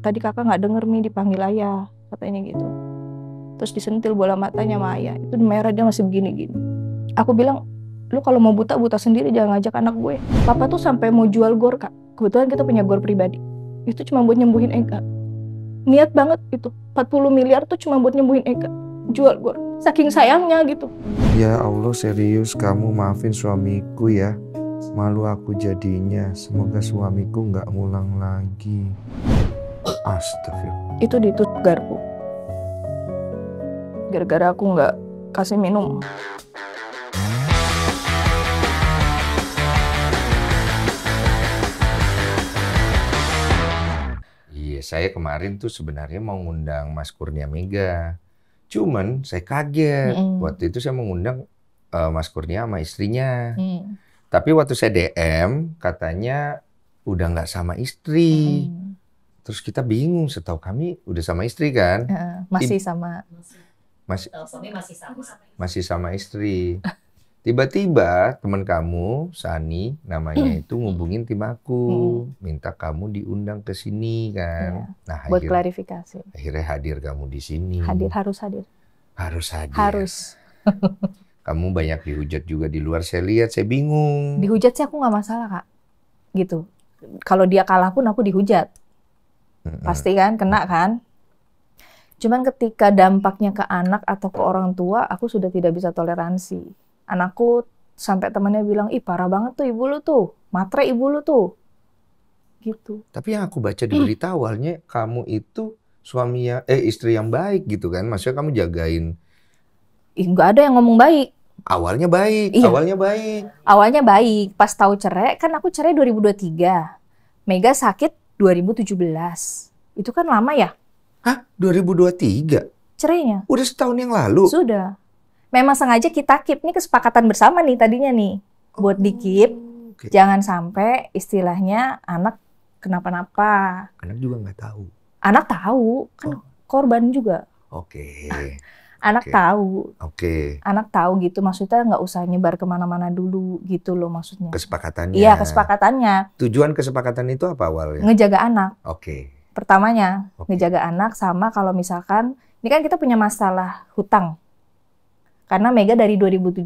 tadi kakak nggak denger Mi dipanggil ayah, katanya gitu. Terus disentil bola matanya sama ayah, itu merah dia masih begini-gini. Aku bilang, lu kalau mau buta, buta sendiri, jangan ngajak anak gue. Papa tuh sampai mau jual gor, Kak. Kebetulan kita punya gor pribadi. Itu cuma buat nyembuhin Ega. Niat banget itu, 40 miliar tuh cuma buat nyembuhin Ega. Jual gor, saking sayangnya gitu. Ya Allah, serius kamu maafin suamiku ya. Malu aku jadinya. Semoga suamiku nggak ngulang lagi. Astagfirullah. Itu ditutup garpu. Gara-gara aku nggak kasih minum. Iya, saya kemarin tuh sebenarnya mau ngundang Mas Kurnia Mega. Cuman saya kaget. Waktu itu saya mengundang Mas Kurnia sama istrinya. Tapi waktu saya DM, katanya udah nggak sama istri. Terus kita bingung, setahu kami udah sama istri kan? Masih sama. Masih sama istri. Tiba-tiba teman kamu, Sani, namanya itu ngubungin tim aku. Minta kamu diundang ke sini kan. Nah, buat klarifikasi. Akhirnya hadir kamu di sini. Harus hadir. Harus hadir. Harus. Kamu banyak dihujat juga di luar, saya lihat, saya bingung. Dihujat sih aku nggak masalah, Kak. Gitu. Kalau dia kalah pun aku dihujat. Pasti kan, kena kan. Cuman ketika dampaknya ke anak atau ke orang tua, aku sudah tidak bisa toleransi. Anakku sampai temannya bilang, ih parah banget tuh ibu lu tuh, matre ibu lu tuh. Gitu. Tapi yang aku baca di berita awalnya, kamu itu istri yang baik gitu kan. Maksudnya kamu jagain. Nggak ada yang ngomong baik. Awalnya baik, iya. Awalnya baik. Pas tahu cerai, kan aku cerai 2023. Mega sakit 2017. Itu kan lama ya? Hah? 2023? Cerainya. Udah setahun yang lalu? Sudah. Memang sengaja kita keep, nih kesepakatan bersama nih tadinya nih. Buat di-keep, jangan sampai istilahnya anak kenapa-napa. Anak juga nggak tahu? Anak tahu, kan korban juga. Anak tahu. Anak tahu gitu, maksudnya nggak usah nyebar kemana-mana dulu gitu loh maksudnya. Kesepakatannya? Iya, kesepakatannya. Tujuan kesepakatan itu apa awalnya? Ngejaga anak. Pertamanya, ngejaga anak sama kalau misalkan, ini kan kita punya masalah hutang. Karena Mega dari 2017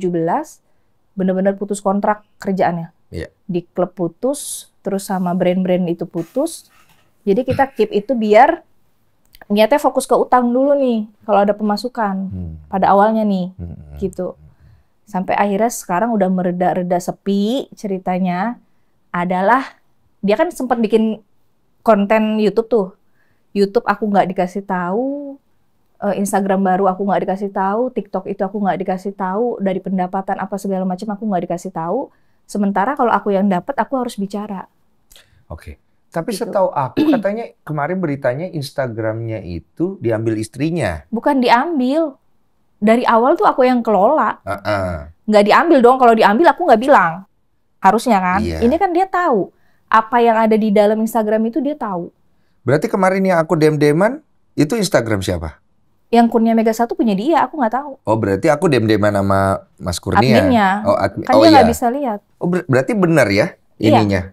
benar-benar putus kontrak kerjaannya. Di klub putus, terus sama brand-brand itu putus. Jadi kita keep itu biar niatnya fokus ke utang dulu nih, kalau ada pemasukan pada awalnya nih, gitu. Sampai akhirnya sekarang udah mereda-reda sepi ceritanya, adalah dia kan sempat bikin konten YouTube tuh. YouTube aku nggak dikasih tahu, Instagram baru aku nggak dikasih tahu, TikTok itu aku nggak dikasih tahu, dari pendapatan apa segala macam aku nggak dikasih tahu. Sementara kalau aku yang dapat, aku harus bicara. Tapi gitu. Setahu aku katanya kemarin beritanya Instagramnya itu diambil istrinya. Bukan diambil. Dari awal tuh aku yang kelola. Nggak diambil dong. Kalau diambil aku nggak bilang. Harusnya kan. Iya. Ini kan dia tahu. Apa yang ada di dalam Instagram itu dia tahu. Berarti kemarin yang aku dem-deman itu Instagram siapa? Yang Kurnia Mega 1 punya dia. Aku nggak tahu. Oh berarti aku dem-deman sama Mas Kurnia. Adminnya. Kan dia nggak bisa lihat. Oh berarti benar ya ininya? Iya.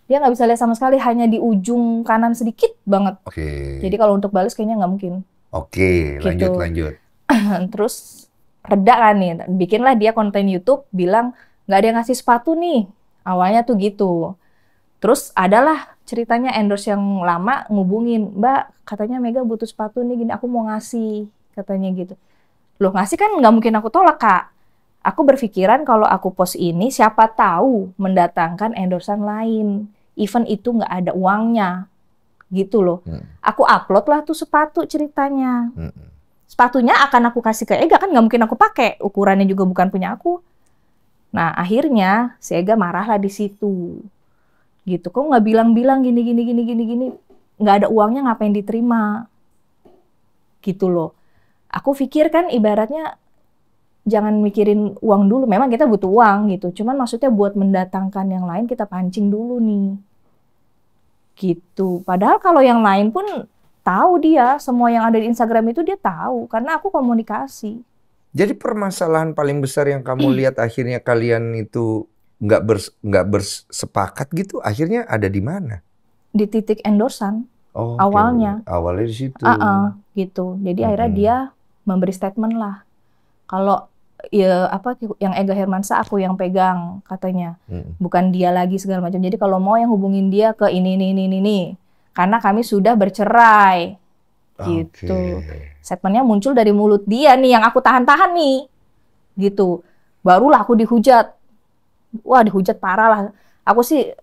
Dia nggak bisa lihat sama sekali, hanya di ujung kanan sedikit banget. Jadi kalau untuk balas kayaknya nggak mungkin. Gitu. Lanjut. Terus reda kan nih, bikinlah dia konten YouTube bilang nggak ada yang ngasih sepatu nih. Awalnya tuh gitu. Terus adalah ceritanya endorse yang lama ngubungin, Mbak katanya Mega butuh sepatu nih gini, aku mau ngasih katanya gitu. Loh ngasih kan nggak mungkin aku tolak Kak. Aku berpikiran kalau aku post ini, siapa tahu mendatangkan endorsan lain. Even itu nggak ada uangnya. Gitu loh. Aku upload lah tuh sepatu ceritanya. Sepatunya akan aku kasih ke Ega, kan nggak mungkin aku pakai. Ukurannya juga bukan punya aku. Nah akhirnya si Ega marah lah di situ. Gitu. Kok nggak bilang-bilang gini. Nggak ada uangnya ngapain diterima. Gitu loh. Aku pikir kan ibaratnya jangan mikirin uang dulu. Memang kita butuh uang gitu. Cuman maksudnya buat mendatangkan yang lain kita pancing dulu nih. Gitu. Padahal kalau yang lain pun tahu dia. Semua yang ada di Instagram itu dia tahu. Karena aku komunikasi. Jadi permasalahan paling besar yang kamu lihat akhirnya kalian itu nggak bersepakat gitu. Akhirnya ada di mana? Di titik endorsan. Oh, awalnya. Awalnya di situ. Gitu. Jadi akhirnya dia memberi statement lah. Kalau ya apa yang Ega Hermansyah aku yang pegang katanya. Bukan dia lagi segala macam. Jadi kalau mau yang hubungin dia ke ini. Karena kami sudah bercerai. Gitu. Statementnya muncul dari mulut dia nih yang aku tahan-tahan nih. Gitu. Barulah aku dihujat. Wah, dihujat parah lah. Aku sih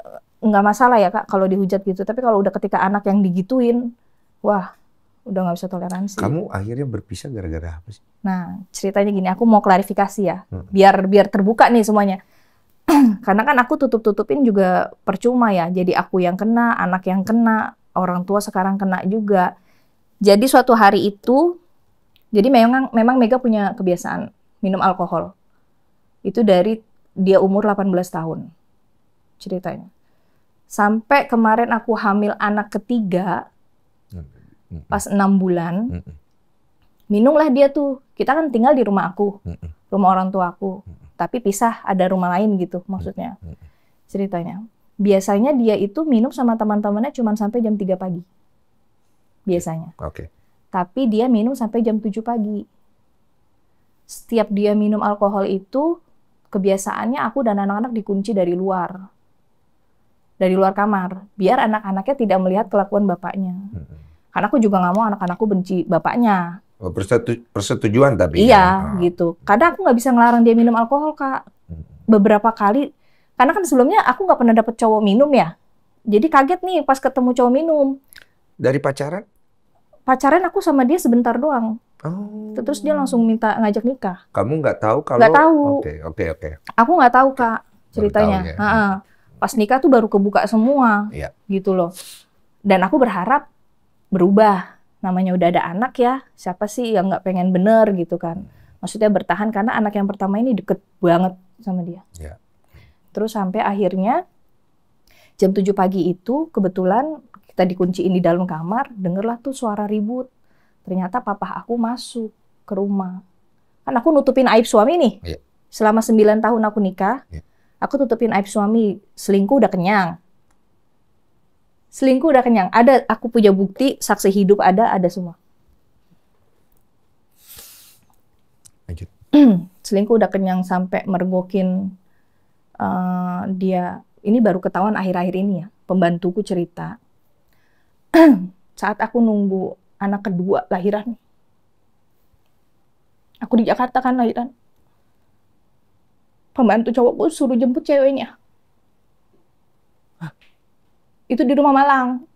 nggak masalah ya Kak kalau dihujat gitu. Tapi kalau udah ketika anak yang digituin, wah, udah nggak bisa toleransi. Kamu akhirnya berpisah gara-gara apa sih? Nah, ceritanya gini, aku mau klarifikasi ya. Biar terbuka nih semuanya. Karena kan aku tutup-tutupin juga percuma ya. Jadi aku yang kena, anak yang kena, orang tua sekarang kena juga. Jadi suatu hari itu, jadi memang Mega punya kebiasaan minum alkohol. Itu dari dia umur 18 tahun. Ceritanya. Sampai kemarin aku hamil anak ketiga, pas 6 bulan, minumlah dia tuh. Kita kan tinggal di rumah aku, rumah orang tua aku. Tapi pisah, ada rumah lain gitu maksudnya. Ceritanya. Biasanya dia itu minum sama teman-temannya cuma sampai jam 3 pagi. Biasanya. Tapi dia minum sampai jam 7 pagi. Setiap dia minum alkohol itu, kebiasaannya aku dan anak-anak dikunci dari luar. Dari luar kamar. Biar anak-anaknya tidak melihat kelakuan bapaknya. Karena aku juga nggak mau anak-anakku benci bapaknya. Persetujuan tapi iya, gitu. Kadang aku nggak bisa ngelarang dia minum alkohol, Kak. Beberapa kali, karena kan sebelumnya aku nggak pernah dapet cowok minum ya. Jadi kaget nih pas ketemu cowok minum. Dari pacaran? Pacaran aku sama dia sebentar doang. Terus dia langsung minta ngajak nikah. Kamu nggak tahu kalau? Nggak tahu. Oke. Aku nggak tahu, Kak, ceritanya. Ya. Pas nikah tuh baru kebuka semua, gitu loh. Dan aku berharap berubah. Namanya udah ada anak ya, siapa sih yang nggak pengen bener gitu kan. Maksudnya bertahan karena anak yang pertama ini deket banget sama dia. Terus sampai akhirnya jam 7 pagi itu kebetulan kita dikunciin di dalam kamar, dengerlah tuh suara ribut. Ternyata papa aku masuk ke rumah. Kan aku nutupin aib suami nih. Selama 9 tahun aku nikah, aku tutupin aib suami, selingkuh udah kenyang. Selingkuh udah kenyang. Ada, aku punya bukti, saksi hidup ada semua. Lanjut. Selingkuh udah kenyang sampai mergokin dia. Ini baru ketahuan akhir-akhir ini ya. Pembantuku cerita. Saat aku nunggu anak kedua lahiran. Aku di Jakarta kan lahiran. Pembantu cowokku suruh jemput ceweknya. Itu di rumah Malang.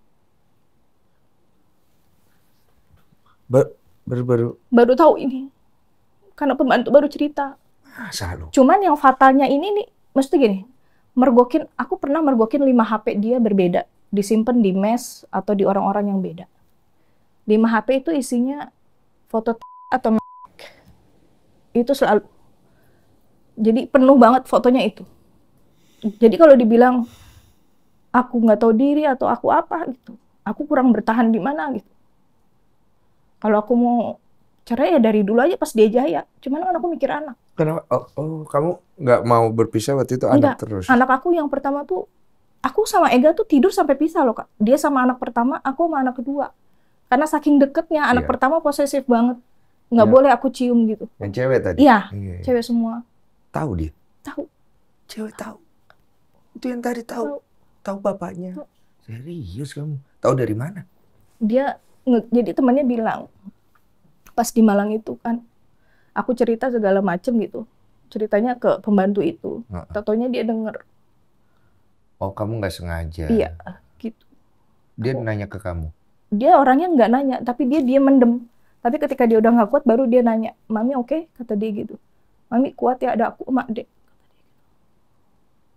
Baru tahu ini. Karena pembantu baru cerita. Cuman yang fatalnya ini nih, mesti gini, aku pernah mergokin 5 HP dia berbeda. Disimpan di mes atau di orang-orang yang beda. 5 HP itu isinya foto atau itu selalu. Jadi penuh banget fotonya itu. Jadi kalau dibilang aku nggak tahu diri atau aku apa gitu, aku kurang bertahan di mana gitu. Kalau aku mau cerai ya dari dulu aja pas dia jaya. Cuman kan aku mikir anak. Kenapa? Kamu nggak mau berpisah waktu itu? Anak terus? Anak aku yang pertama tuh, aku sama Ega tuh tidur sampai pisah loh Kak. Dia sama anak pertama, aku sama anak kedua. Karena saking deketnya, anak pertama posesif banget. Nggak boleh aku cium gitu. Yang cewek tadi? Iya, cewek semua. Tahu dia? Tahu. Cewek tahu? Itu yang tadi tahu? Tahu bapaknya? Serius kamu? Tahu dari mana? Dia, jadi temannya bilang, pas di Malang itu kan, aku cerita segala macem gitu. Ceritanya ke pembantu itu. Tatonya dia denger. Oh, kamu nggak sengaja? Iya, gitu. Dia nanya ke kamu? Dia orangnya nggak nanya, tapi dia mendem. Tapi ketika dia udah nggak kuat, baru dia nanya, Mami oke? Kata dia gitu. Mami kuat ya, ada aku sama Dek.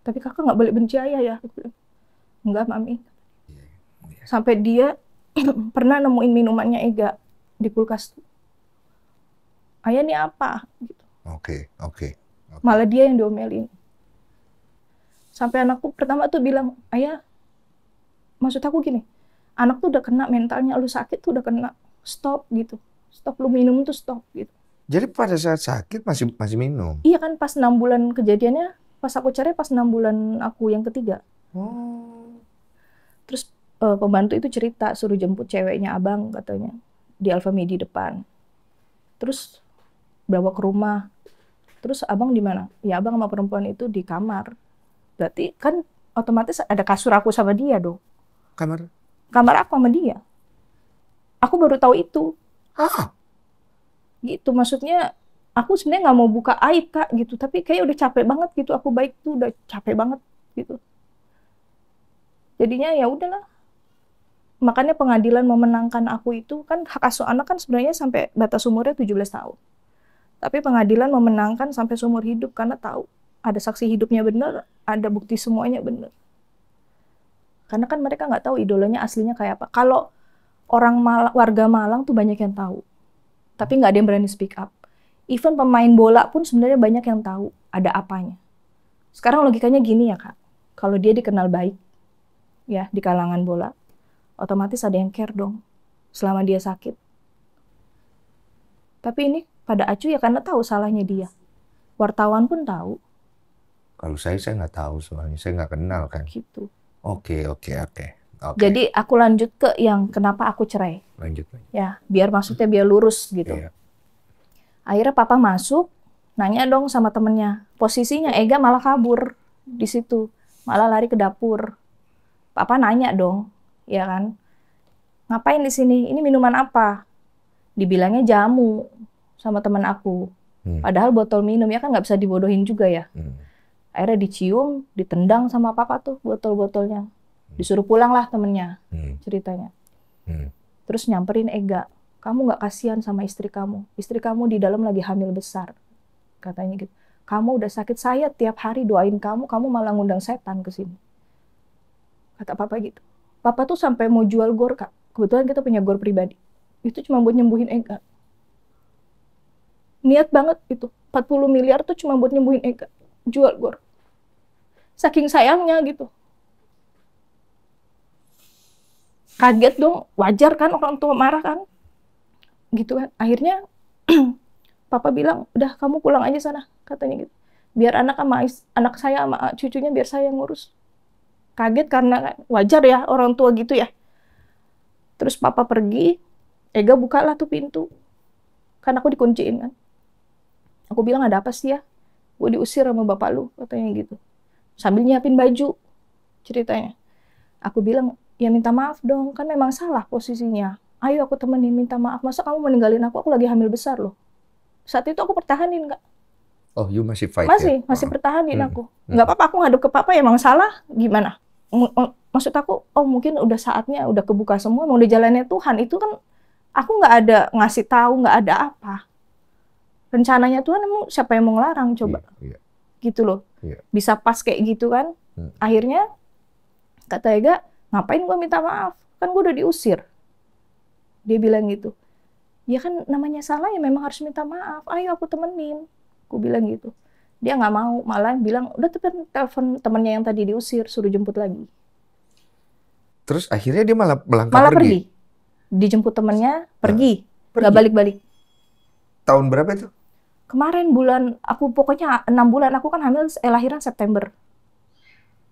Tapi kakak nggak boleh benci ayah ya. Enggak, Mami. Sampai dia pernah nemuin minumannya Ega di kulkas. Ayah ini apa? Gitu. Oke. Malah dia yang diomelin. Sampai anakku pertama tuh bilang, ayah, maksud aku gini, anak tuh udah kena mentalnya, lu sakit tuh udah kena, stop gitu. Stop, lu minum tuh stop gitu. Jadi pada saat sakit masih minum? Iya kan, pas 6 bulan kejadiannya, pas aku cerai pas 6 bulan aku yang ketiga. Oh. Terus pembantu itu cerita suruh jemput ceweknya abang katanya di Alfamidi depan. Terus bawa ke rumah. Terus abang di mana? Ya abang sama perempuan itu di kamar. Berarti kan otomatis ada kasur aku sama dia dong. Kamar? Kamar aku sama dia. Aku baru tahu itu. Gitu, maksudnya aku sebenarnya nggak mau buka aib Kak gitu, tapi kayak udah capek banget gitu, aku baik tuh udah capek banget gitu. Jadinya ya udahlah. Makanya pengadilan memenangkan aku itu kan hak asuh anak kan sebenarnya sampai batas umurnya 17 tahun. Tapi pengadilan memenangkan sampai seumur hidup karena tahu ada saksi hidupnya benar, ada bukti semuanya benar. Karena kan mereka nggak tahu idolanya aslinya kayak apa. Kalau orang warga Malang tuh banyak yang tahu. Tapi nggak ada yang berani speak up. Even pemain bola pun sebenarnya banyak yang tahu ada apanya. Sekarang logikanya gini ya Kak, kalau dia dikenal baik, ya di kalangan bola, otomatis ada yang care dong selama dia sakit. Tapi ini pada acuh ya karena tahu salahnya dia. Wartawan pun tahu. Kalau saya nggak tahu soalnya, saya nggak kenal kan. Gitu. Oke. Jadi aku lanjut ke yang kenapa aku cerai. Lanjut. Ya, biar maksudnya biar lurus gitu. Iya. Akhirnya papa masuk, nanya dong sama temennya. Posisinya Ega malah kabur di situ, malah lari ke dapur. Papa nanya dong, ya kan? Ngapain di sini? Ini minuman apa? Dibilangnya jamu sama temen aku. Padahal botol minum ya kan nggak bisa dibodohin juga ya. Akhirnya dicium, ditendang sama papa tuh botol-botolnya. Disuruh pulang lah temennya, ceritanya. Terus nyamperin Ega, kamu nggak kasihan sama istri kamu. Istri kamu di dalam lagi hamil besar. Katanya gitu. Kamu udah sakit, saya tiap hari doain kamu malah ngundang setan ke sini. Kata papa gitu. Papa tuh sampai mau jual gor, Kak. Kebetulan kita punya gor pribadi. Itu cuma buat nyembuhin Ega. Niat banget itu. 40 miliar tuh cuma buat nyembuhin Ega. Jual gor. Saking sayangnya gitu. Kaget dong, wajar kan orang tua marah kan? Gitu kan. Akhirnya papa bilang, udah kamu pulang aja sana, katanya gitu. Biar anak saya sama cucunya biar saya ngurus. Kaget karena wajar ya orang tua gitu ya. Terus papa pergi, Ega bukalah tuh pintu. Kan aku dikunciin kan. Aku bilang ada apa sih ya? Gue diusir sama bapak lu, katanya gitu. Sambil nyiapin baju, ceritanya. Aku bilang, ya minta maaf dong, kan memang salah posisinya. Ayo aku temenin, minta maaf. Masa kamu meninggalin aku lagi hamil besar loh. Saat itu aku pertahanin, Kak. Oh, you masih fight masih pertahanin aku. Nggak apa-apa, aku ngaduk ke papa, emang salah, gimana? Maksud aku, oh mungkin udah saatnya, udah kebuka semua, mau dijalannya Tuhan. Itu kan, aku nggak ada ngasih tahu, nggak ada apa. Rencananya Tuhan, emang siapa yang mau ngelarang, coba. Gitu loh. Bisa pas kayak gitu kan. Akhirnya, kata Ega, ngapain gue minta maaf? Kan gue udah diusir. Dia bilang gitu. Ya kan namanya salah ya memang harus minta maaf. Ayo aku temenin. Gue bilang gitu. Dia nggak mau. Malah bilang, udah telepon temennya yang tadi diusir. Suruh jemput lagi. Terus akhirnya dia malah pergi. Dijemput temennya, pergi. Nggak balik-balik. Tahun berapa itu? Kemarin bulan, aku pokoknya 6 bulan. Aku kan hamil, lahiran September.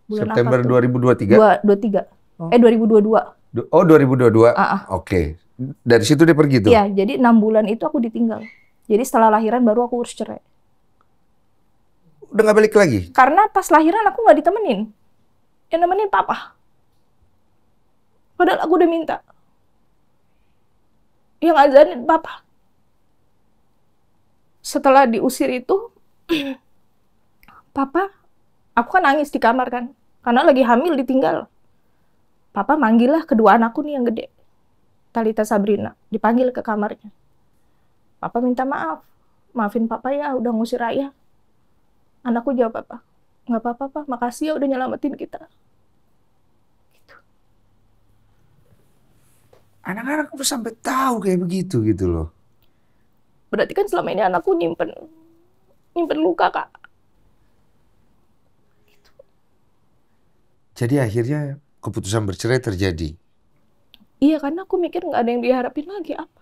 Bulan September 2023? 23. 2022. Oh, 2022? Oke. Dari situ dia pergi tuh? Iya, jadi 6 bulan itu aku ditinggal. Jadi setelah lahiran baru aku urus cerai. Udah nggak balik lagi? Karena pas lahiran aku nggak ditemenin. Yang nemenin papa. Padahal aku udah minta. Yang azanin papa. Setelah diusir itu, papa, aku kan nangis di kamar kan. Karena lagi hamil ditinggal. Papa manggil lah kedua anakku nih yang gede. Talita Sabrina. Dipanggil ke kamarnya. Papa minta maaf. Maafin papa ya udah ngusir ayah. Anakku jawab apa? Nggak apa-apa, Pak. Makasih ya udah nyelamatin kita. Gitu. Anak-anak udah sampai tahu kayak begitu gitu loh. Berarti kan selama ini anakku nyimpen luka, Kak. Gitu. Jadi akhirnya keputusan bercerai terjadi? Iya, karena aku mikir nggak ada yang diharapin lagi. Apa?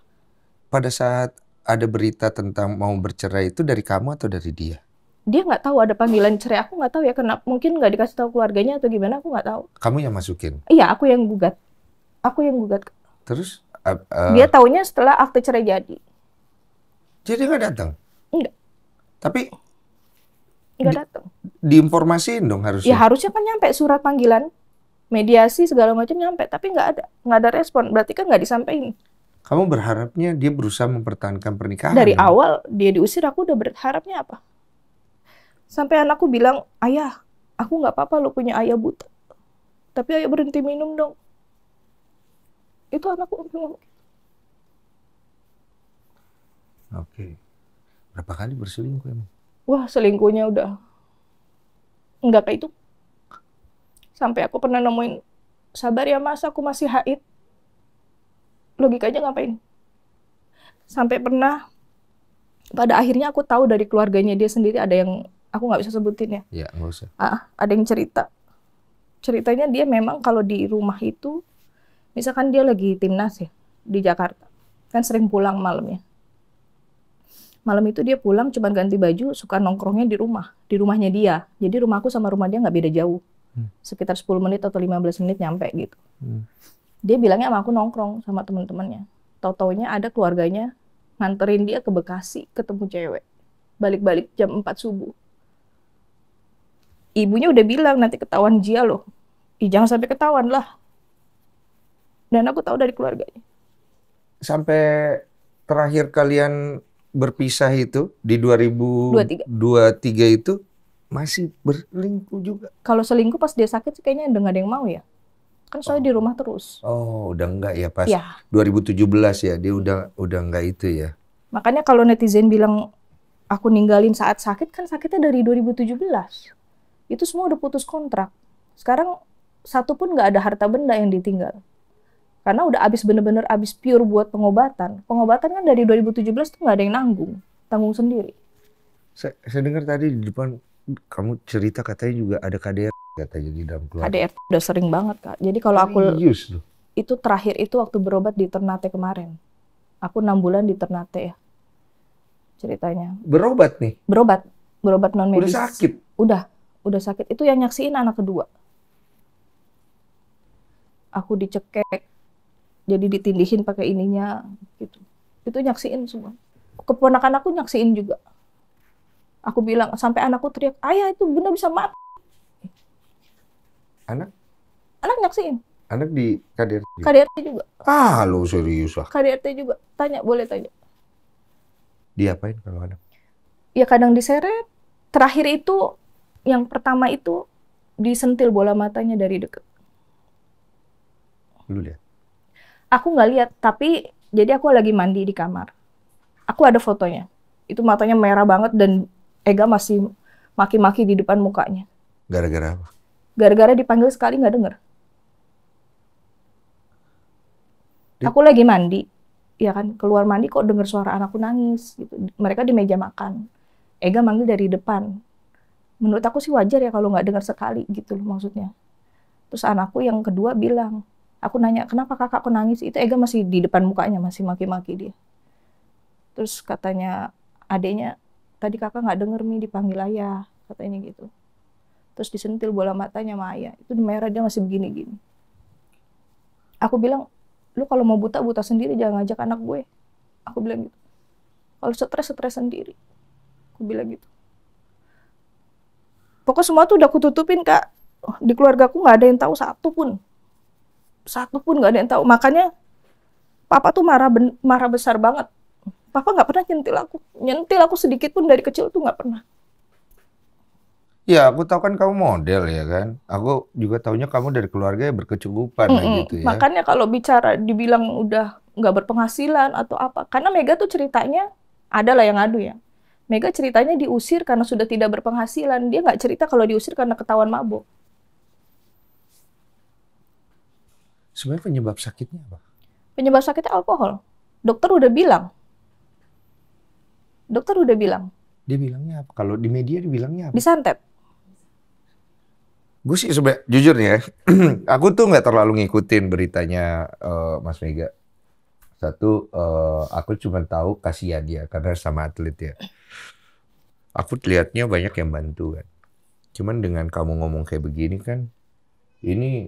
Pada saat ada berita tentang mau bercerai itu dari kamu atau dari dia? Dia nggak tahu ada panggilan cerai. Aku nggak tahu ya, kenapa. Mungkin nggak dikasih tahu keluarganya atau gimana, aku nggak tahu. Kamu yang masukin? Iya, aku yang gugat. Aku yang gugat. Terus? Dia taunya setelah akte cerai jadi. Jadi nggak datang? Enggak. Tapi nggak datang. Diinformasiin dong harusnya. Ya harusnya kan nyampe surat panggilan, mediasi segala macam nyampe, tapi nggak ada respon. Berarti kan nggak disampaikan. Kamu berharapnya dia berusaha mempertahankan pernikahan? Dari awal dia diusir, aku udah berharapnya apa? Sampai anakku bilang, ayah, aku nggak apa-apa lo punya ayah buta, tapi ayah berhenti minum dong. Itu anakku ngomong. Oke. Berapa kali berselingkuh emang? Wah, selingkuhnya udah nggak kayak itu. Sampai aku pernah nemuin, sabar ya mas, aku masih haid. Logikanya ngapain? Sampai pernah, pada akhirnya aku tahu dari keluarganya dia sendiri, ada yang aku nggak bisa sebutin ya. Iya, nggak usah. Ada yang cerita. Ceritanya dia memang kalau di rumah itu, misalkan dia lagi timnas ya, di Jakarta, kan sering pulang malamnya. Malam itu dia pulang cuma ganti baju, suka nongkrongnya di rumahnya dia. Jadi rumahku sama rumah dia nggak beda jauh. Sekitar 10 menit atau 15 menit nyampe gitu. Dia bilangnya sama aku nongkrong sama teman-temannya. Tau-taunya ada keluarganya nganterin dia ke Bekasi ketemu cewek. Balik-balik jam 4 subuh. Ibunya udah bilang nanti ketahuan dia loh. Jangan sampai ketahuan lah. Dan aku tahu dari keluarganya. Sampai terakhir kalian berpisah itu di 2023 itu masih berselingkuh juga? Kalau selingkuh pas dia sakit kayaknya udah nggak ada yang mau ya. Kan soalnya di rumah terus. Oh, udah enggak ya pas ya. 2017 ya, dia udah enggak itu ya. Makanya kalau netizen bilang aku ninggalin saat sakit, kan sakitnya dari 2017. Itu semua udah putus kontrak. Sekarang satu pun nggak ada harta benda yang ditinggal. Karena udah bener-bener habis pure buat pengobatan. Pengobatan kan dari 2017 tuh nggak ada yang tanggung sendiri. Saya dengar tadi di depan kamu cerita katanya juga ada KDR katanya di dalam keluarga. KDR udah sering banget Kak. Jadi kalau aku itu terakhir itu waktu berobat di Ternate kemarin. Aku 6 bulan di Ternate ya. Ceritanya. Berobat nih? Berobat non medis. Udah sakit? Udah sakit. Itu yang nyaksiin anak kedua. Aku dicekek. Jadi ditindihin pakai ininya gitu. Itu nyaksiin semua. Keponakan aku nyaksiin juga. Aku bilang sampai anakku teriak, "Ayah itu bunda bisa mati." Anak nyaksiin. Anak di KDRT? KDRT juga. Lu serius ah? KDRT juga. Boleh tanya. Diapain kalau anak? Ya kadang diseret. Terakhir itu, yang pertama itu disentil bola matanya dari dekat. Lu lihat? Aku nggak lihat, tapi jadi aku lagi mandi di kamar. Aku ada fotonya. Itu matanya merah banget dan Ega masih maki-maki di depan mukanya. Gara-gara apa? Gara-gara dipanggil sekali nggak denger. Aku lagi mandi, ya kan, keluar mandi kok denger suara anakku nangis. Gitu. Mereka di meja makan. Ega manggil dari depan. Menurut aku sih wajar ya kalau nggak dengar sekali gitu loh maksudnya. Terus anakku yang kedua bilang, aku nanya, kenapa kakakku nangis? Itu Ega masih di depan mukanya, masih maki-maki dia. Terus katanya adeknya, tadi kakak nggak denger Mi dipanggil ayah, katanya gitu. Terus disentil bola matanya sama ayah. Itu merah dia masih begini-gini. Aku bilang, lu kalau mau buta sendiri, jangan ngajak anak gue. Aku bilang gitu. Kalau stres sendiri. Aku bilang gitu. Pokoknya semua tuh udah aku tutupin Kak. Di keluarga aku nggak ada yang tahu satu pun nggak ada yang tahu. Makanya papa tuh marah besar banget. Papa nggak pernah nyentil aku sedikit pun dari kecil tuh nggak pernah. Ya aku tahu kan kamu model ya kan. Aku juga taunya kamu dari keluarga yang berkecukupan gitu ya. Makanya kalau bicara dibilang udah nggak berpenghasilan atau apa, karena Mega tuh ceritanya ada lah yang ngadu ya. Mega ceritanya diusir karena sudah tidak berpenghasilan. Dia nggak cerita kalau diusir karena ketahuan mabuk. Sebenarnya penyebab sakitnya apa? Penyebab sakitnya alkohol. Dokter udah bilang. Dia bilangnya apa? Kalau di media dibilangnya apa? Disantet. Gue sih sebenarnya jujur ya, aku tuh nggak terlalu ngikutin beritanya Mas Mega. Satu, aku cuma tahu kasihan dia karena sama atlet ya. Aku lihatnya banyak yang bantu kan. Cuman dengan kamu ngomong kayak begini kan, ini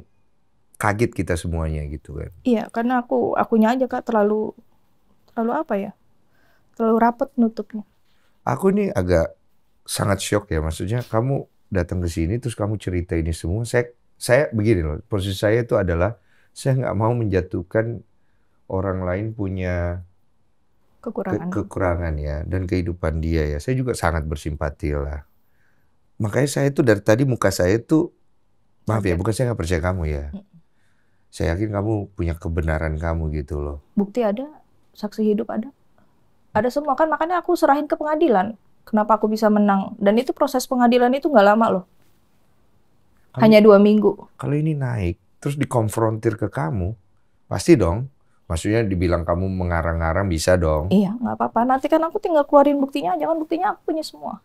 kaget kita semuanya gitu kan. Iya, karena akunya aja Kak terlalu apa ya? Terlalu rapat nutupnya. Aku nih agak sangat shock ya, maksudnya kamu datang ke sini terus kamu cerita ini semua. Saya begini loh, posisi saya itu adalah saya nggak mau menjatuhkan orang lain punya kekurangan ya, dan kehidupan dia ya. Saya juga sangat bersimpati lah. Makanya saya tuh dari tadi muka saya tuh, maaf ya, bukan saya nggak percaya kamu ya. Saya yakin kamu punya kebenaran kamu gitu loh. Bukti ada, saksi hidup ada. Ada semua kan, makanya aku serahin ke pengadilan. Kenapa aku bisa menang? Dan itu proses pengadilan itu nggak lama loh. Hanya 2 minggu. Kalau ini naik, terus dikonfrontir ke kamu, pasti dong. Maksudnya dibilang kamu mengarang-arang bisa dong. Iya, nggak apa-apa. Nanti kan aku tinggal keluarin buktinya aja kan, buktinya aku punya semua.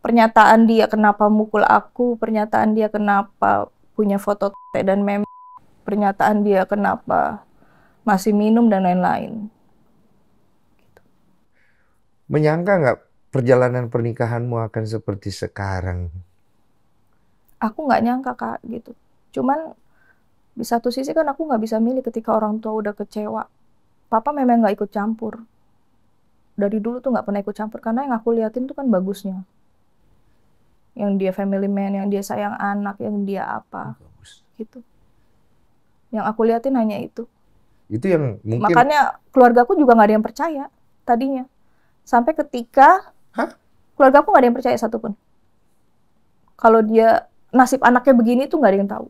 Pernyataan dia kenapa mukul aku, pernyataan dia kenapa punya foto dan meme, pernyataan dia kenapa masih minum dan lain-lain. Menyangka nggak perjalanan pernikahanmu akan seperti sekarang? Aku nggak nyangka Kak gitu. Cuman di satu sisi kan aku nggak bisa milih ketika orang tua udah kecewa. Papa memang nggak ikut campur. Dari dulu tuh nggak pernah ikut campur karena yang aku liatin tuh kan bagusnya. Yang dia family man, yang dia sayang anak, yang dia apa, gitu. Yang aku liatin hanya itu. Itu yang mungkin. Makanya keluargaku juga nggak ada yang percaya tadinya. Sampai ketika keluargaku nggak ada yang percaya satupun. Kalau dia nasib anaknya begini tuh nggak ada yang tahu.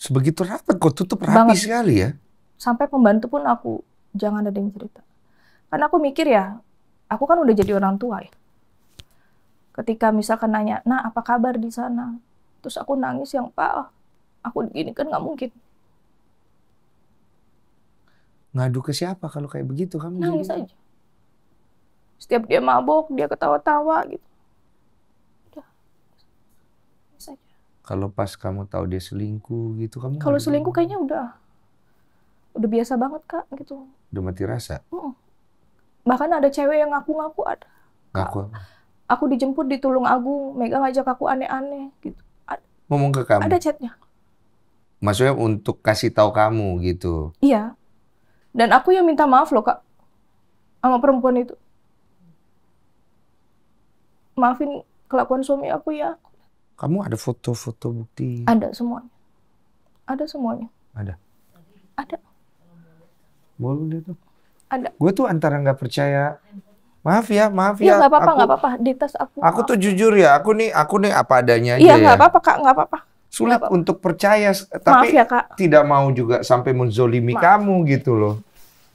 Sebegitu rapat, kok tutup rapi sekali ya. Sampai pembantu pun aku jangan ada yang cerita. Karena aku mikir ya, aku kan udah jadi orang tua ya. Ketika misalkan nanya, nah apa kabar di sana? Terus aku nangis yang Pak, aku begini kan nggak mungkin. Ngadu ke siapa kalau kayak begitu kamu? Nangis aja. Setiap dia mabok, dia ketawa-tawa gitu. Udah. Nangis aja. Kalau pas kamu tahu dia selingkuh gitu kamu? Kalau selingkuh kayaknya udah biasa banget Kak gitu. Udah mati rasa? Bahkan ada cewek yang ngaku-ngaku ada. Ngaku? Aku dijemput di Tulung Agung, Mega ngajak aku aneh-aneh gitu. Ngomong ke kamu? Ada chatnya. Maksudnya untuk kasih tahu kamu gitu? Iya. Dan aku yang minta maaf loh Kak sama perempuan itu. Maafin kelakuan suami aku ya. Kamu ada foto-foto bukti? Ada semuanya. Ada semuanya. Ada? Ada. Boleh lihat tuh. Ada. Gue tuh antara nggak percaya. Maaf ya. Iya nggak apa-apa. Di tas aku. Aku tuh jujur ya. Aku nih apa adanya aja. Iya nggak apa-apa Kak, nggak apa-apa. Sulit untuk percaya. Tapi maaf ya, Kak. Tidak mau juga sampai menzolimi kamu gitu loh.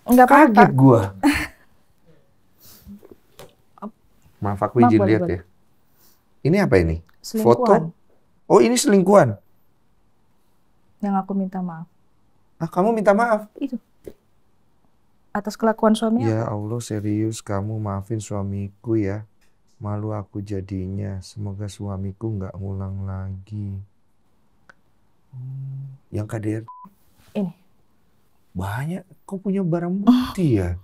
Nggak apa-apa. Kaget gue. Maaf aku izin lihat ya. Ini apa ini? Foto? Oh ini selingkuhan? Yang aku minta maaf. Ah kamu minta maaf? Itu. Atas kelakuan suami aku. Ya Allah serius kamu maafin suamiku ya. Malu aku jadinya. Semoga suamiku nggak ngulang lagi. Yang KDR? Ini. Banyak. Kau punya barang bukti ya?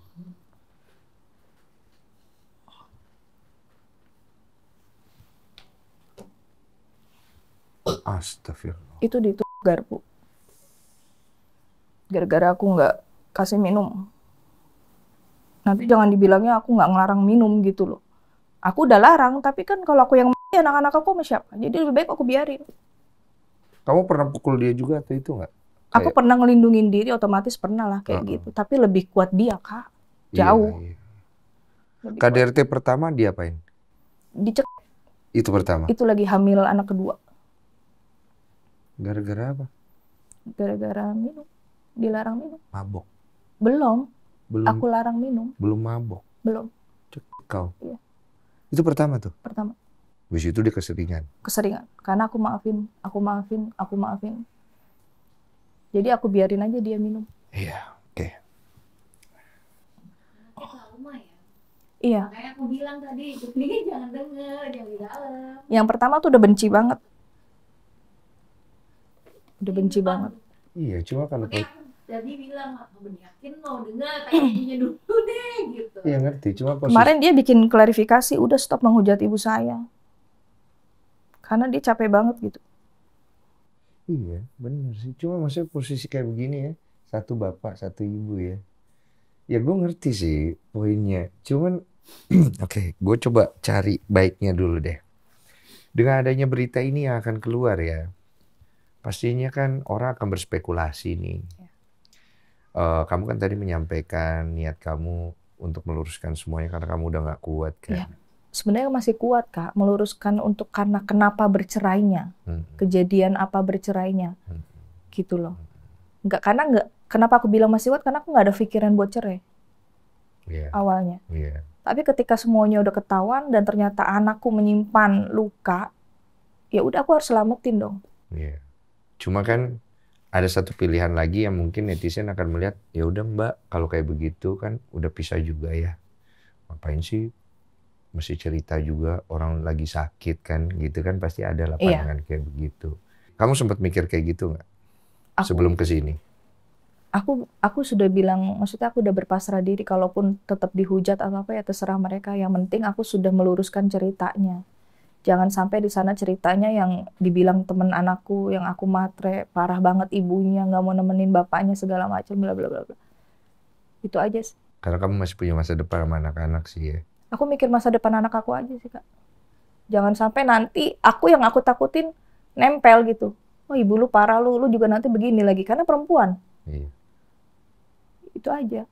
Astagfirullah. Itu di garpu. Gara-gara aku nggak kasih minum. Nanti jangan dibilangnya aku nggak ngelarang minum gitu loh. Aku udah larang, tapi kan kalau aku yang anak-anak aku sama siapa? Jadi lebih baik aku biarin. Kamu pernah pukul dia juga atau itu nggak? Aku pernah ngelindungin diri, otomatis pernah lah kayak gitu. Tapi lebih kuat dia, Kak. Jauh. Iya. KDRT pertama diapain? Dicek. Itu pertama? Itu lagi hamil anak kedua. Gara-gara apa? Gara-gara minum. Dilarang minum. Mabok? Belum. Aku larang minum. Belum mabok? Belum. Kau? Iya. Itu pertama tuh? Pertama. Habis itu dia keseringan? Keseringan. Karena aku maafin. Jadi aku biarin aja dia minum. Iya, oke. Iya. Kayak aku bilang tadi, ini jangan denger, jangan di dalam. Yang pertama tuh udah benci banget. Udah benci banget. Iya, cuma kalau Jadi bilang, yakin mau dengar, tanya dulu deh, gitu. Iya ngerti, cuma kemarin dia bikin klarifikasi, udah stop menghujat ibu saya. Karena dia capek banget gitu. Iya, bener sih. Cuma maksudnya posisi kayak begini ya, satu bapak, satu ibu ya. Ya gue ngerti sih poinnya. Cuman, oke, gue coba cari baiknya dulu deh. Dengan adanya berita ini yang akan keluar ya, pastinya kan orang akan berspekulasi nih. Kamu kan tadi menyampaikan niat kamu untuk meluruskan semuanya karena kamu udah nggak kuat Iya. kan. Sebenarnya masih kuat, Kak, meluruskan untuk karena kenapa bercerainya. Kejadian apa bercerainya. Gitu loh. Kenapa aku bilang masih kuat? Karena aku nggak ada pikiran buat cerai. Awalnya. Tapi ketika semuanya udah ketahuan dan ternyata anakku menyimpan luka, ya udah aku harus selamatin dong. Cuma kan ada satu pilihan lagi yang mungkin netizen akan melihat, ya udah Mbak, kalau kayak begitu kan udah pisah juga ya. Ngapain sih mesti cerita juga, orang lagi sakit kan, gitu kan pasti ada lah pandangan kayak begitu. Kamu sempat mikir kayak gitu nggak sebelum kesini? Aku sudah bilang, maksudnya aku udah berpasrah diri, kalaupun tetap dihujat atau apa ya terserah mereka. Yang penting aku sudah meluruskan ceritanya. Jangan sampai di sana ceritanya yang dibilang temen anakku, yang aku matre, parah banget ibunya, nggak mau nemenin bapaknya segala macam, bla bla bla bla. Itu aja sih. Karena kamu masih punya masa depan sama anak-anak sih ya. Aku mikir masa depan anak aku aja sih, Kak. Jangan sampai nanti aku yang aku takutin nempel gitu. Oh ibu lu parah, lu juga nanti begini lagi karena perempuan. Iya. Itu aja.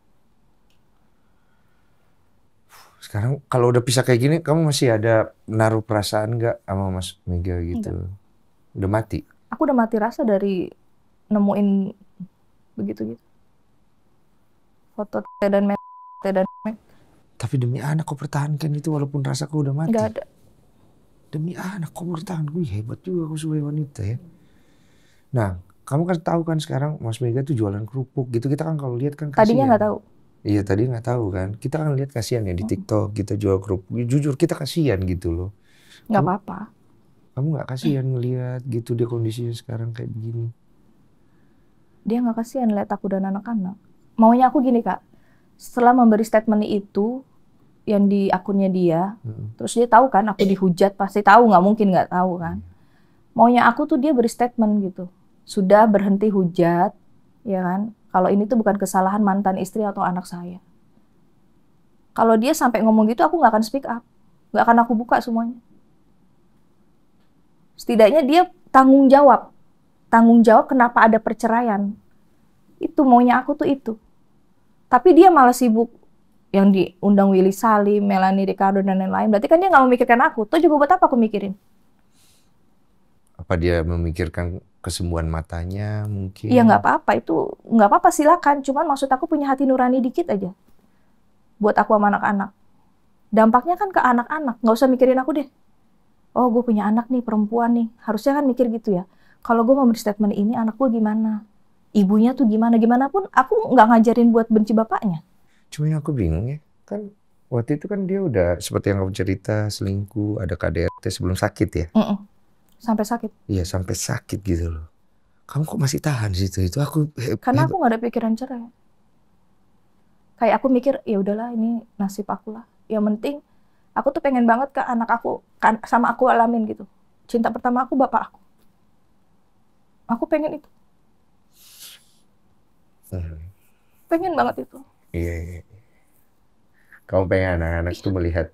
Sekarang kalau udah pisah kayak gini, kamu masih ada naruh perasaan nggak sama Mas Mega gitu? Enggak. Udah mati? Aku udah mati rasa dari nemuin begitu-gitu. Foto dan Tapi demi anak kau pertahankan itu walaupun rasa kau udah mati. Nggak ada. Demi anak kau bertahan. Wih, hebat juga kau sebagai wanita ya. Nah, kamu kan tahu kan sekarang Mas Mega tuh jualan kerupuk gitu. Kita kan kalau lihat kan kasihan. Tadinya nggak tahu. Iya, tadi nggak tahu kan. Kita kan lihat kasihan ya di TikTok kita jual kerupuk. Jujur kita kasihan gitu loh. Nggak apa-apa. Kamu nggak kasihan ngelihat gitu dia kondisinya sekarang kayak begini? Dia nggak kasihan lihat aku dan anak-anak. Maunya aku gini, Kak. Setelah memberi statement itu yang di akunnya dia, terus dia tahu kan aku dihujat, pasti tahu, nggak mungkin nggak tahu kan. Maunya aku tuh dia beri statement gitu. Sudah berhenti hujat, ya kan. Kalau ini tuh bukan kesalahan mantan istri atau anak saya. Kalau dia sampai ngomong gitu, aku nggak akan speak up. Nggak akan aku buka semuanya. Setidaknya dia tanggung jawab. Tanggung jawab kenapa ada perceraian. Itu maunya aku tuh itu. Tapi dia malah sibuk yang diundang Willy Salim, Melanie Ricardo, dan lain-lain. Berarti kan dia nggak memikirkan aku. Tuh juga buat apa aku mikirin? Apa dia memikirkan kesembuhan matanya mungkin? Iya nggak apa-apa, itu nggak apa-apa silakan. Cuman maksud aku punya hati nurani dikit aja. Buat aku sama anak-anak. Dampaknya kan ke anak-anak. Nggak usah mikirin aku deh. Oh gue punya anak nih, perempuan nih. Harusnya kan mikir gitu ya. Kalau gue mau beri statement ini, anak gue gimana? Ibunya tuh gimana? Gimana pun aku nggak ngajarin buat benci bapaknya. Cuma yang aku bingung ya. Kan waktu itu kan dia udah seperti yang kamu cerita, selingkuh, ada KDRT sebelum sakit ya? Sampai sakit. Iya, sampai sakit gitu loh. Kamu kok masih tahan di situ? Itu aku karena aku nggak ada pikiran cerai. Kayak aku mikir, ya udahlah ini nasib aku lah. Yang penting aku tuh pengen banget ke anak aku sama aku alamin gitu. Cinta pertama aku bapak aku. Aku pengen itu. Pengen banget itu. Iya. Kamu pengen anak-anak tuh melihat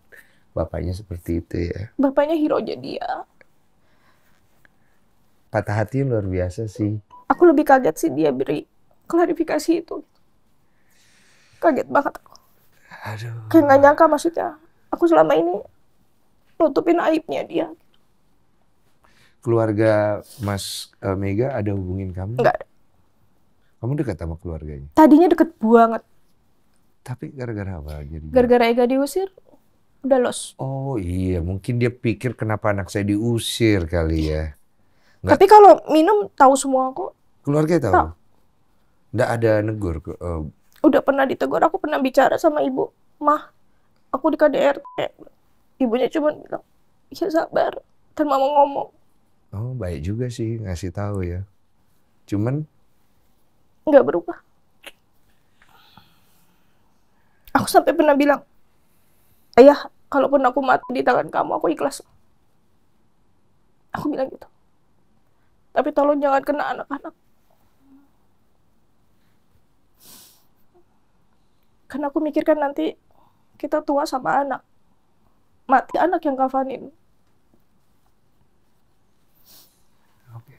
bapaknya seperti itu ya? Bapaknya hero-nya dia. Patah hati luar biasa sih. Aku lebih kaget sih dia beri klarifikasi itu. Kaget banget aku. Aduh. Kayak nggak nyangka maksudnya. Aku selama ini nutupin aibnya dia. Keluarga Mas Mega ada hubungin kamu? Nggak ada. Kamu dekat sama keluarganya? Tadinya deket banget. Tapi gara-gara apa? Gara-gara Ega diusir, udah los. Oh iya, mungkin dia pikir kenapa anak saya diusir kali ya. Nggak. Tapi kalau minum tahu semua kok. Keluarga tahu? Nggak ada negur? Udah pernah ditegur, aku pernah bicara sama ibu. Mah, aku di KDRT. Ibunya cuma bilang, ya sabar. Dan mama ngomong. Oh baik juga sih ngasih tahu ya. Cuman nggak berubah. Aku sampai pernah bilang, ayah, kalaupun aku mati di tangan kamu, aku ikhlas. Aku bilang gitu. Tapi tolong jangan kena anak-anak. Karena aku mikirkan nanti kita tua sama anak. Mati anak yang kafanin. Oke.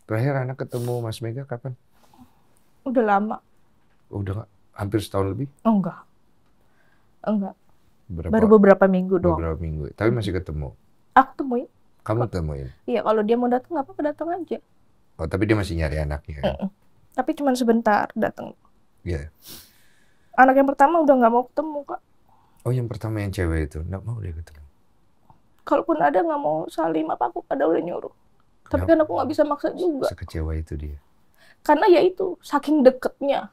Terakhir anak ketemu Mas Mega kapan? Udah lama. Udah hampir setahun lebih? Oh, enggak. Berapa? Baru beberapa minggu doang. Beberapa minggu. Tapi masih ketemu? Aku temuin. Kamu temuin? Iya, kalau dia mau datang nggak apa-apa, datang aja. Oh, tapi dia masih nyari anaknya? Tapi cuma sebentar datang. Iya. Anak yang pertama udah nggak mau ketemu, Kak. Oh, yang pertama yang cewek itu nggak mau dia ketemu? Kalaupun ada nggak mau salim apa, aku pada udah nyuruh. Tapi kan aku nggak bisa maksa juga. Sekecewa itu dia? Karena ya itu, saking deketnya.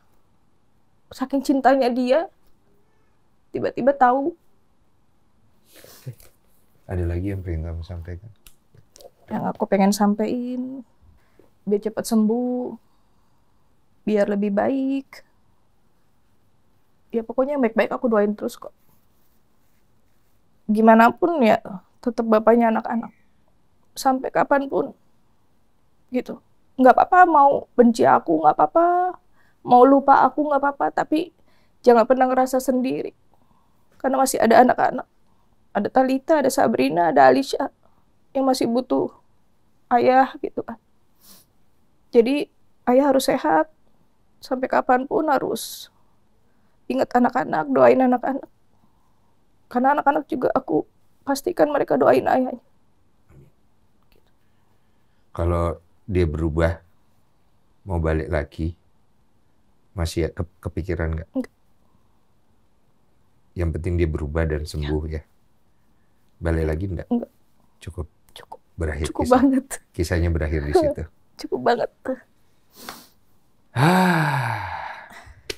Saking cintanya dia, tiba-tiba tahu. Ada lagi yang pengen kamu sampaikan? Yang aku pengen sampein, biar cepat sembuh, biar lebih baik. Ya pokoknya yang baik-baik aku doain terus kok. Gimana pun ya, tetap bapaknya anak-anak. Sampai kapanpun. Gitu. Nggak apa-apa mau benci aku, nggak apa-apa. Mau lupa aku, nggak apa-apa. Tapi jangan pernah ngerasa sendiri. Karena masih ada anak-anak. Ada Talitha, ada Sabrina, ada Alisha. Yang masih butuh ayah gitu kan. Jadi ayah harus sehat. Sampai kapanpun harus ingat anak-anak, doain anak-anak. Karena anak-anak juga aku pastikan mereka doain ayahnya. Kalau dia berubah, mau balik lagi, masih kepikiran nggak? Enggak. Yang penting dia berubah dan sembuh ya. Balik lagi enggak? Enggak. Cukup. Cukup. Berakhir Cukup kisah. banget. Kisahnya berakhir di situ. Cukup banget.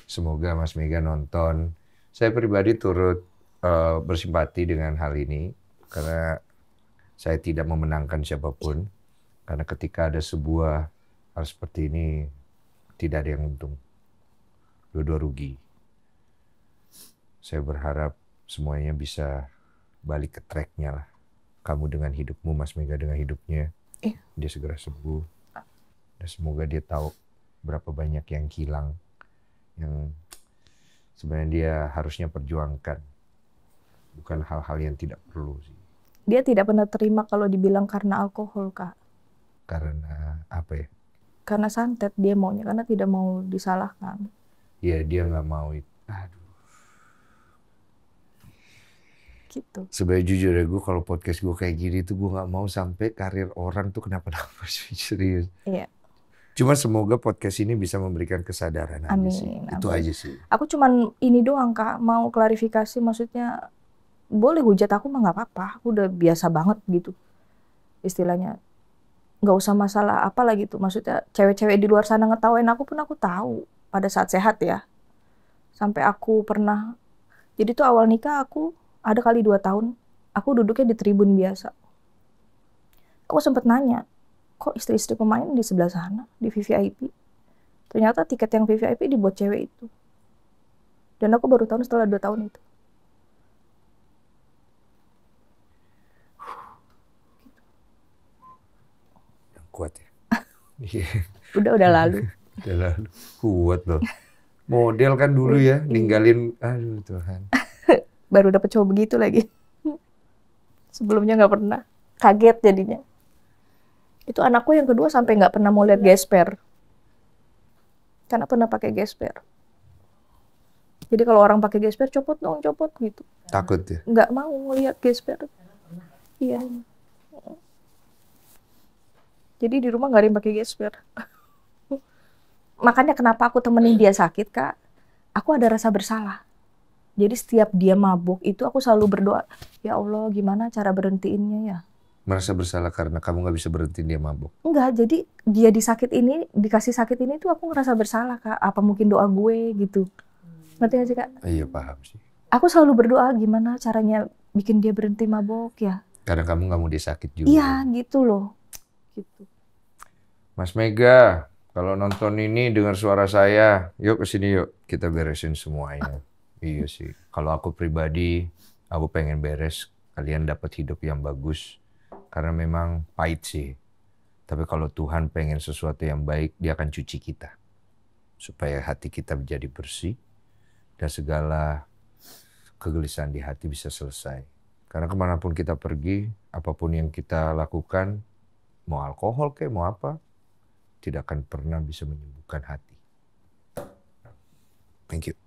Semoga Mas Mega nonton. Saya pribadi turut bersimpati dengan hal ini karena saya tidak memenangkan siapapun. Karena ketika ada sebuah hal seperti ini tidak ada yang untung. Dua-dua rugi. Saya berharap semuanya bisa balik ke tracknya lah. Kamu dengan hidupmu, Mas Mega dengan hidupnya. Dia segera sembuh. Dan semoga dia tahu berapa banyak yang hilang. Yang sebenarnya dia harusnya perjuangkan. Bukan hal-hal yang tidak perlu sih. Dia tidak pernah terima kalau dibilang karena alkohol, Kak. Karena apa ya? Karena santet dia maunya, karena tidak mau disalahkan. Iya, dia nggak mau itu. Aduh. Gitu. Sebenarnya jujur ya, gue kalau podcast gue kayak gini tuh gue nggak mau sampai karir orang tuh kenapa-napa serius. Iya. Cuma semoga podcast ini bisa memberikan kesadaran aja Amin, sih. Itu amin. aja sih. Aku cuman ini doang, Kak, mau klarifikasi, maksudnya boleh hujat aku mah nggak apa-apa, aku udah biasa banget gitu istilahnya, nggak usah masalah apa lah gitu, maksudnya cewek-cewek di luar sana ngetawain aku pun aku tahu pada saat sehat ya, sampai aku pernah, jadi tuh awal nikah aku ada kali 2 tahun aku duduknya di tribun biasa, aku sempat nanya kok istri-istri pemain di sebelah sana di VVIP, ternyata tiket yang VVIP dibuat cewek itu, dan aku baru tahu setelah 2 tahun itu. Kuat ya. Iya. Udah lalu. Udah lalu. Kuat loh. Model kan dulu ya, ninggalin, aduh Tuhan. Baru dapet cowok begitu lagi. Sebelumnya nggak pernah. Kaget jadinya. Itu anakku yang kedua sampai nggak pernah mau lihat gesper. Karena pernah pakai gesper. Jadi kalau orang pakai gesper, copot dong, copot gitu. Takut ya? Nggak mau ngelihat gesper. Iya. Jadi di rumah nggak ada yang pakai gesper. Makanya kenapa aku temenin dia sakit, Kak. Aku ada rasa bersalah. Jadi setiap dia mabuk itu aku selalu berdoa, ya Allah gimana cara berhentiinnya ya. Merasa bersalah karena kamu nggak bisa berhenti dia mabuk? Enggak, jadi dia dikasih sakit ini tuh aku ngerasa bersalah, Kak. Apa mungkin doa gue gitu. Ngerti gak sih, Kak? Iya paham sih. Aku selalu berdoa gimana caranya bikin dia berhenti mabuk ya. Karena kamu nggak mau dia sakit juga. Iya gitu loh. Gitu. Mas Mega, kalau nonton ini dengar suara saya, yuk kesini yuk, kita beresin semuanya. Iya sih, kalau aku pribadi, aku pengen beres, kalian dapat hidup yang bagus, Karena memang pahit sih. Tapi kalau Tuhan pengen sesuatu yang baik, dia akan cuci kita. Supaya hati kita menjadi bersih. Dan segala kegelisahan di hati bisa selesai. Karena kemanapun kita pergi, apapun yang kita lakukan, mau alkohol kayak mau apa, tidak akan pernah bisa menyembuhkan hati. Thank you.